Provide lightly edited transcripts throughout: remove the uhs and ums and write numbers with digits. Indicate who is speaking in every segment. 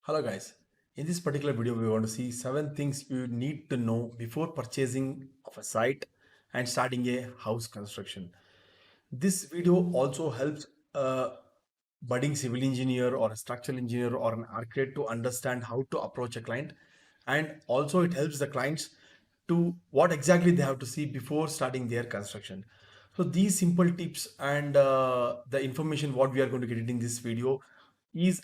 Speaker 1: Hello guys, in this particular video we want to see 7 things you need to know before purchasing of a site and starting a house construction. This video also helps a budding civil engineer or a structural engineer or an architect to understand how to approach a client, and also it helps the clients to what exactly they have to see before starting their construction. So these simple tips and the information what we are going to get in this video is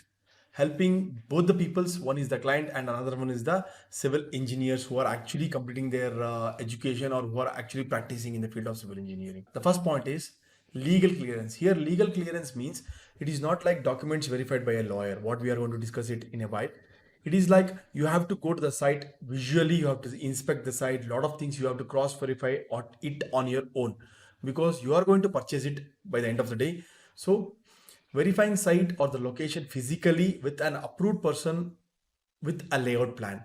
Speaker 1: helping both the peoples. One is the client and another one is the civil engineers who are actually completing their education or who are actually practicing in the field of civil engineering. The first point is legal clearance. Here legal clearance means it is not like documents verified by a lawyer, what we are going to discuss it in a while. It is like you have to go to the site visually, you have to inspect the site, lot of things you have to cross verify it on your own, because you are going to purchase it by the end of the day. So verifying site or the location physically with an approved person with a layout plan.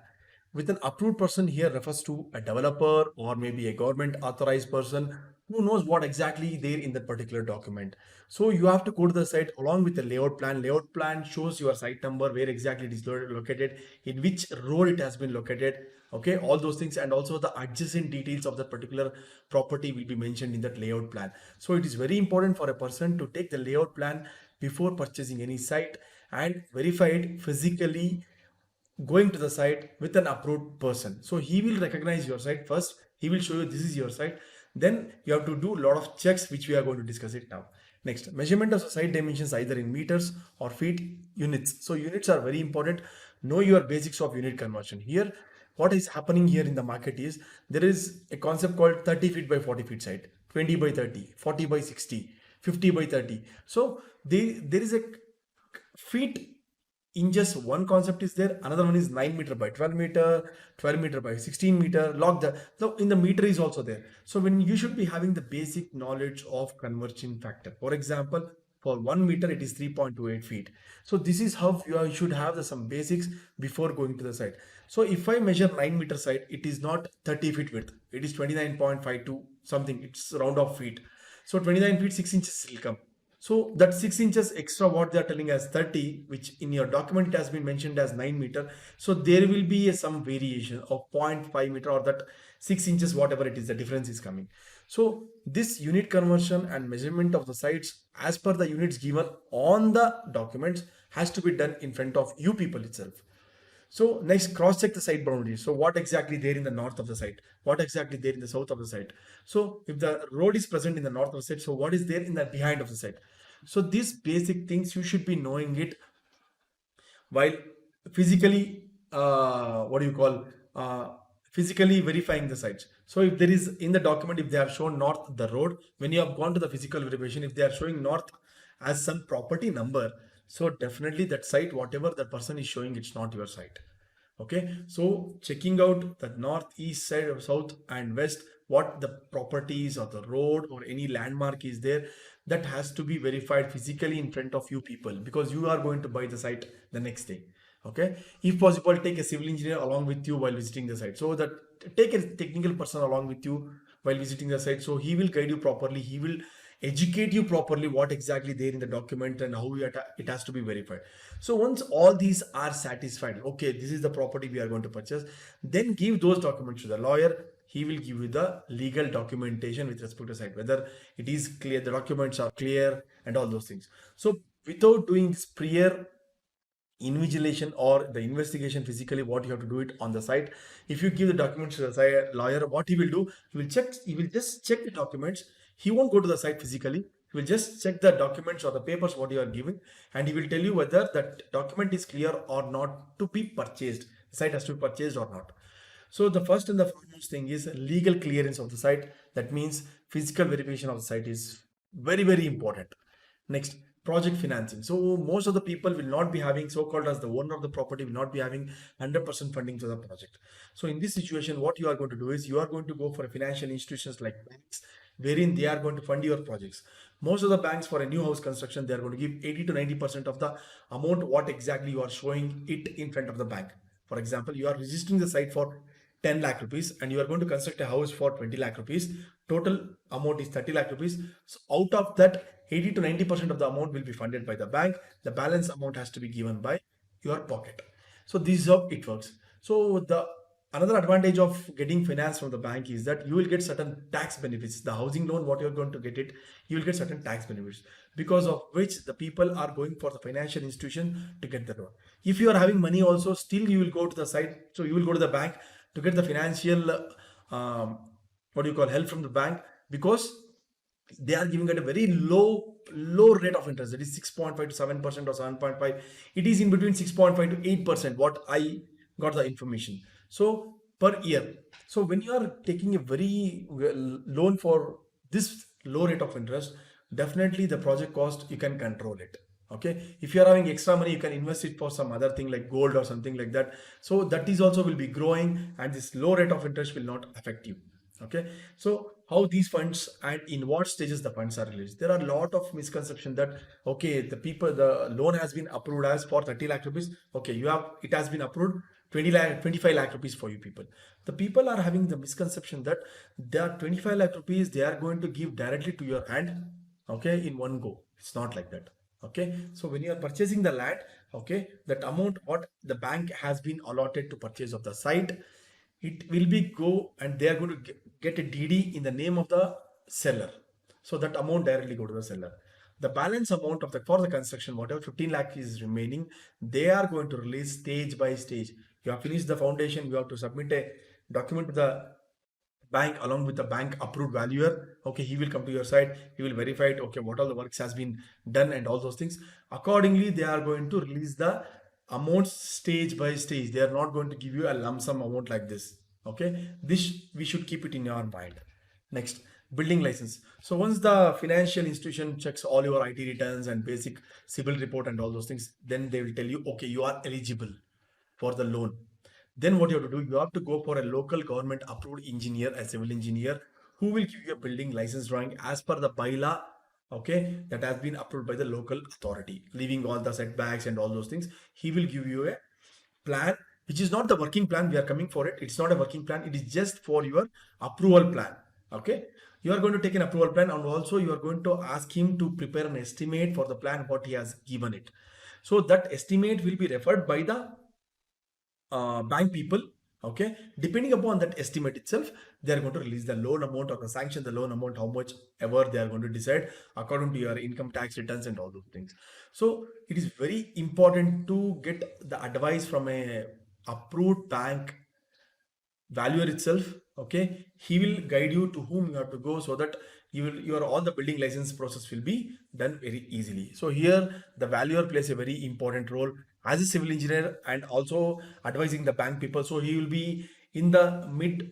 Speaker 1: With an approved person here refers to a developer or maybe a government authorized person who knows what exactly there in that particular document. So you have to go to the site along with the layout plan. Layout plan shows your site number, where exactly it is located, in which road it has been located. Okay, all those things, and also the adjacent details of that particular property will be mentioned in that layout plan. So it is very important for a person to take the layout plan before purchasing any site and verify it physically going to the site with an approved person. So he will recognize your site first. He will show you this is your site. Then you have to do a lot of checks, which we are going to discuss it now. Next, measurement of the site dimensions either in meters or feet, units. So units are very important. Know your basics of unit conversion. Here, what is happening here in the market is there is a concept called 30 feet by 40 feet site, 20 by 30, 40 by 60, 50 by 30. So there is a feet inches, one concept is there, another one is 9 meter by 12 meter, 12 meter by 16 meter, log the, so in the meter is also there. So when you should be having the basic knowledge of conversion factor. For example, for 1 meter it is 3.28 feet. So this is how you should have some basics before going to the site. So if I measure 9 meter site, it is not 30 feet width, it is 29.52 something, it's round of feet. So 29 feet 6 inches will come. So that 6 inches extra what they are telling as 30, which in your document it has been mentioned as 9 meter. So there will be some variation of 0.5 meter or that 6 inches, whatever it is, the difference is coming. So this unit conversion and measurement of the sites as per the units given on the documents has to be done in front of you people itself. So next, cross check the site boundaries. So what exactly there in the north of the site? What exactly there in the south of the site? So if the road is present in the north of the site, so what is there in the behind of the site? So these basic things you should be knowing it while physically, what do you call, physically verifying the sites. So if there is in the document, if they have shown north the road, when you have gone to the physical verification, if they are showing north as some property number, so definitely that site, whatever that person is showing, it's not your site. Okay, so checking out the north, east side of south and west, what the properties or the road or any landmark is there, that has to be verified physically in front of you people, because you are going to buy the site the next day. Okay, if possible, take a civil engineer along with you while visiting the site, so that take a technical person along with you while visiting the site, so he will guide you properly, he will educate you properly what exactly there in the document and how it has to be verified. So once all these are satisfied, okay, this is the property we are going to purchase, then give those documents to the lawyer. He will give you the legal documentation with respect to site, whether it is clear, the documents are clear and all those things. So without doing this prior invigilation or the investigation physically, what you have to do it on the site, if you give the documents to the lawyer, what he will do, he will just check the documents. He won't go to the site physically, he will just check the documents or the papers what you are giving, and he will tell you whether that document is clear or not to be purchased, the site has to be purchased or not. So the first and the foremost thing is legal clearance of the site. That means physical verification of the site is very, very important. Next, project financing. So most of the people will not be having, so-called as the owner of the property will not be having 100% funding for the project. So in this situation, what you are going to do is you are going to go for financial institutions like banks, wherein they are going to fund your projects. Most of the banks for a new house construction, they are going to give 80 to 90% of the amount what exactly you are showing it in front of the bank. For example, you are registering the site for 10 lakh rupees and you are going to construct a house for 20 lakh rupees. Total amount is 30 lakh rupees. So out of that, 80 to 90% of the amount will be funded by the bank. The balance amount has to be given by your pocket. So this is how it works. So the another advantage of getting finance from the bank is that you will get certain tax benefits. The housing loan, what you're going to get it, you will get certain tax benefits because of which the people are going for the financial institution to get the loan. If you are having money also, still you will go to the site. So you will go to the bank to get the financial what do you call help from the bank, because they are giving at a very low rate of interest, that is 6.5 to 7% or 7.5. It is in between 6.5 to 8%, what I got the information. So per year. So when you are taking a very loan for this low rate of interest, definitely the project cost you can control it. Okay, if you are having extra money, you can invest it for some other thing like gold or something like that. So that is also will be growing, and this low rate of interest will not affect you. Okay, so how these funds and in what stages the funds are released? There are a lot of misconception that okay, the loan has been approved as for 30 lakh rupees. Okay, it has been approved 20 lakh 25 lakh rupees for you people. The people are having the misconception that they are 25 lakh rupees they are going to give directly to your hand, okay, in one go. It's not like that. Okay, so when you are purchasing the land, okay, that amount what the bank has been allotted to purchase of the site, it will be go and they are going to get a DD in the name of the seller. So that amount directly go to the seller. The balance amount of the for the construction, whatever 15 lakh is remaining, they are going to release stage by stage. You have finished the foundation, you have to submit a document to the bank along with the bank approved valuer. Okay, he will come to your site, he will verify it, okay, what all the works has been done and all those things. Accordingly, they are going to release the amounts stage by stage. They are not going to give you a lump sum amount like this. Okay, this we should keep it in your mind. Next, building license. So once the financial institution checks all your IT returns and basic civil report and all those things, then they will tell you, okay, you are eligible for the loan. Then what you have to do, you have to go for a local government approved engineer, a civil engineer, who will give you a building license drawing as per the bylaw, okay, that has been approved by the local authority, leaving all the setbacks and all those things. He will give you a plan, which is not the working plan. We are coming for it. It's not a working plan. It is just for your approval plan. Okay. You are going to take an approval plan, and also you are going to ask him to prepare an estimate for the plan, what he has given it. So that estimate will be referred by the bank people. Okay, depending upon that estimate itself, they are going to release the loan amount or the sanction the loan amount, how much ever they are going to decide according to your income tax returns and all those things. So it is very important to get the advice from a approved bank valuer itself. Okay, he will guide you to whom you have to go, so that your all the building license process will be done very easily. So here the valuer plays a very important role as a civil engineer and also advising the bank people. So he will be in the mid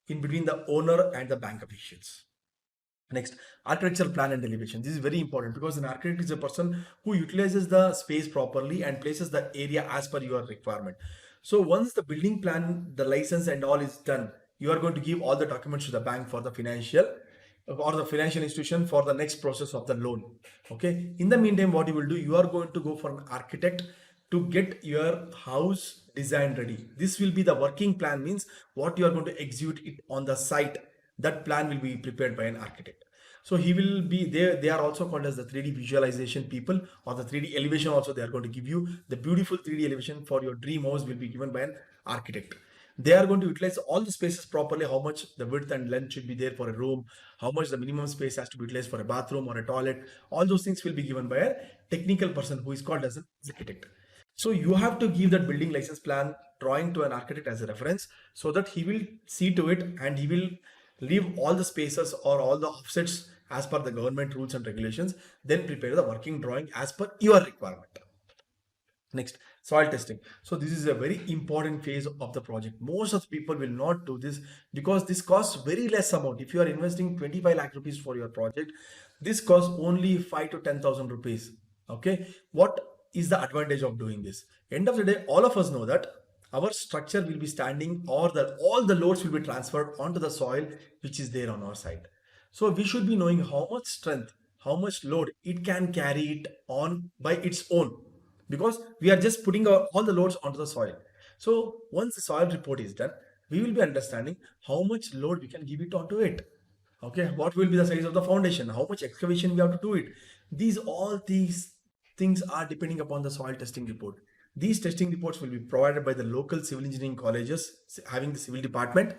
Speaker 1: in between the owner and the bank officials. Next, architectural plan and elevation. This is very important because an architect is a person who utilizes the space properly and places the area as per your requirement. So once the building plan, the license and all is done, you are going to give all the documents to the bank for the financial or the financial institution for the next process of the loan. Okay. In the meantime, what you will do, you are going to go for an architect to get your house design ready. This will be the working plan, means what you are going to execute it on the site. That plan will be prepared by an architect. So he will be there. They are also called as the 3D visualization people, or the 3D elevation also. They are going to give you the beautiful 3D elevation for your dream house will be given by an architect. They are going to utilize all the spaces properly, how much the width and length should be there for a room, how much the minimum space has to be utilized for a bathroom or a toilet. All those things will be given by a technical person who is called as an architect. So you have to give that building license plan drawing to an architect as a reference, so that he will see to it and he will leave all the spaces or all the offsets as per the government rules and regulations, then prepare the working drawing as per your requirement. Next, soil testing. So this is a very important phase of the project. Most of the people will not do this because this costs very less amount. If you are investing 25 lakh rupees for your project, this costs only 5 to 10,000 rupees. Okay, what is the advantage of doing this? End of the day, all of us know that our structure will be standing, or all the loads will be transferred onto the soil which is there on our site. So we should be knowing how much strength, how much load it can carry it on by its own, because we are just putting all the loads onto the soil. So once the soil report is done, we will be understanding how much load we can give it onto it. Okay, what will be the size of the foundation, how much excavation we have to do it. These all these things are depending upon the soil testing report. These testing reports will be provided by the local civil engineering colleges having the civil department,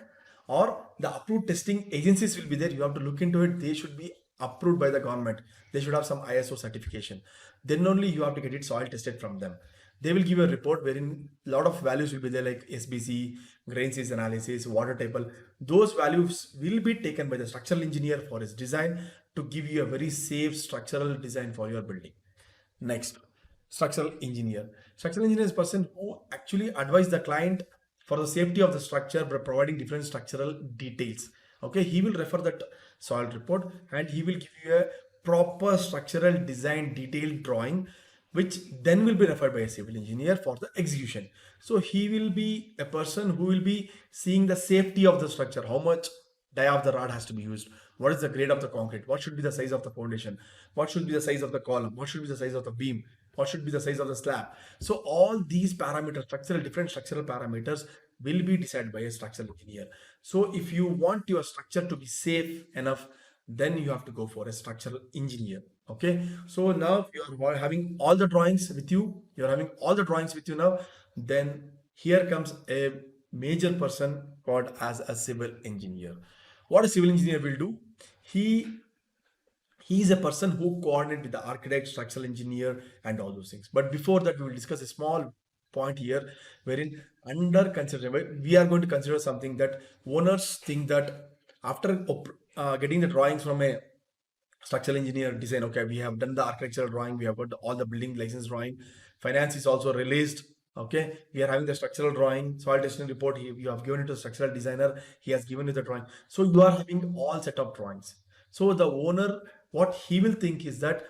Speaker 1: or the approved testing agencies will be there. You have to look into it. They should be approved by the government. They should have some ISO certification. Then only you have to get it soil tested from them. They will give a report wherein a lot of values will be there, like SBC, grain size analysis, water table. Those values will be taken by the structural engineer for his design to give you a very safe structural design for your building. Next, structural engineer. Structural engineer is a person who actually advise the client for the safety of the structure by providing different structural details. Okay, he will refer that soil report and he will give you a proper structural design detailed drawing, which then will be referred by a civil engineer for the execution. So he will be a person who will be seeing the safety of the structure, how much dia of the rod has to be used, what is the grade of the concrete, what should be the size of the foundation, what should be the size of the column, what should be the size of the beam, what should be the size of the slab. So all these parameters, different structural parameters will be decided by a structural engineer. So if you want your structure to be safe enough, then you have to go for a structural engineer. Okay, so now you are having all the drawings with you, now. Then here comes a major person called as a civil engineer. What a civil engineer will do, he he is a person who coordinates with the architect, structural engineer, and all those things. But before that, we will discuss a small point here, wherein under consideration, we are going to consider something that owners think that after getting the drawings from a structural engineer design, okay, we have done the architectural drawing, we have got all the building license drawing, finance is also released, okay, we are having the structural drawing, soil testing report, you have given it to the structural designer, he has given you the drawing, so you are having all set of drawings. So the owner, what he will think is that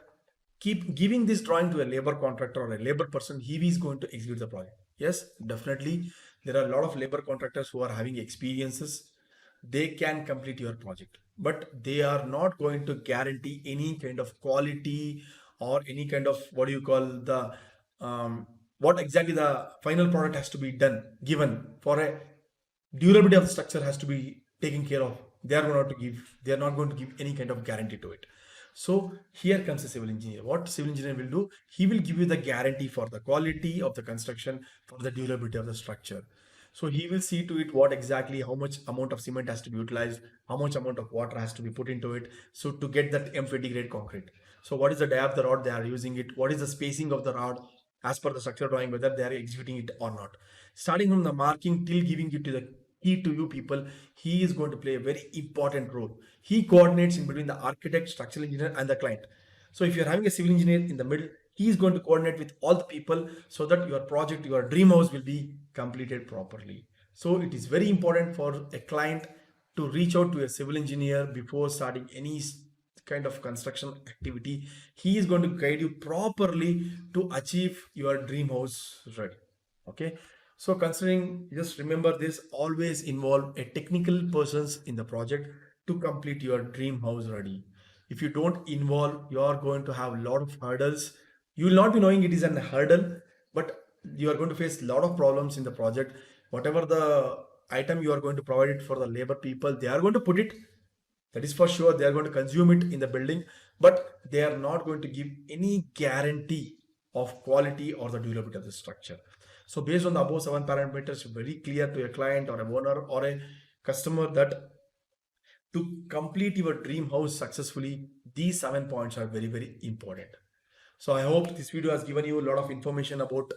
Speaker 1: keep giving this drawing to a labor contractor or a labor person, he is going to execute the project. Yes, definitely there are a lot of labor contractors who are having experiences, they can complete your project, but they are not going to guarantee any kind of quality or any kind of, what do you call, the what exactly the final product has to be done, given for a durability of the structure has to be taken care of. They are not going to give any kind of guarantee to it. So here comes the civil engineer. What civil engineer will do, he will give you the guarantee for the quality of the construction, for the durability of the structure. So he will see to it what exactly, how much amount of cement has to be utilized, how much amount of water has to be put into it, so to get that M20 grade concrete. So what is the dia of the rod they are using it, what is the spacing of the rod as per the structural drawing, whether they are executing it or not. Starting from the marking till giving it to the key to you people, he is going to play a very important role. He coordinates in between the architect, structural engineer, and the client. So if you're having a civil engineer in the middle, he is going to coordinate with all the people so that your project, your dream house will be completed properly. So it is very important for a client to reach out to a civil engineer before starting any kind of construction activity. He is going to guide you properly to achieve your dream house ready. Okay. So considering, just remember this, always involve a technical persons in the project to complete your dream house ready. If you don't involve, you are going to have a lot of hurdles. You will not be knowing it is a hurdle, but you are going to face a lot of problems in the project. Whatever the item you are going to provide it for the labor people, they are going to put it, that is for sure, they are going to consume it in the building, but they are not going to give any guarantee of quality or the durability of the structure. So based on the above 7 parameters, very clear to a client or a owner or a customer that to complete your dream house successfully, these 7 points are very, very important. So I hope this video has given you a lot of information about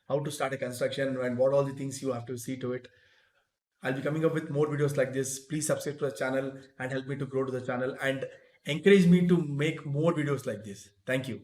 Speaker 1: how to start a construction and what all the things you have to see to it. I'll be coming up with more videos like this. Please subscribe to the channel and help me to grow to the channel and encourage me to make more videos like this. Thank you.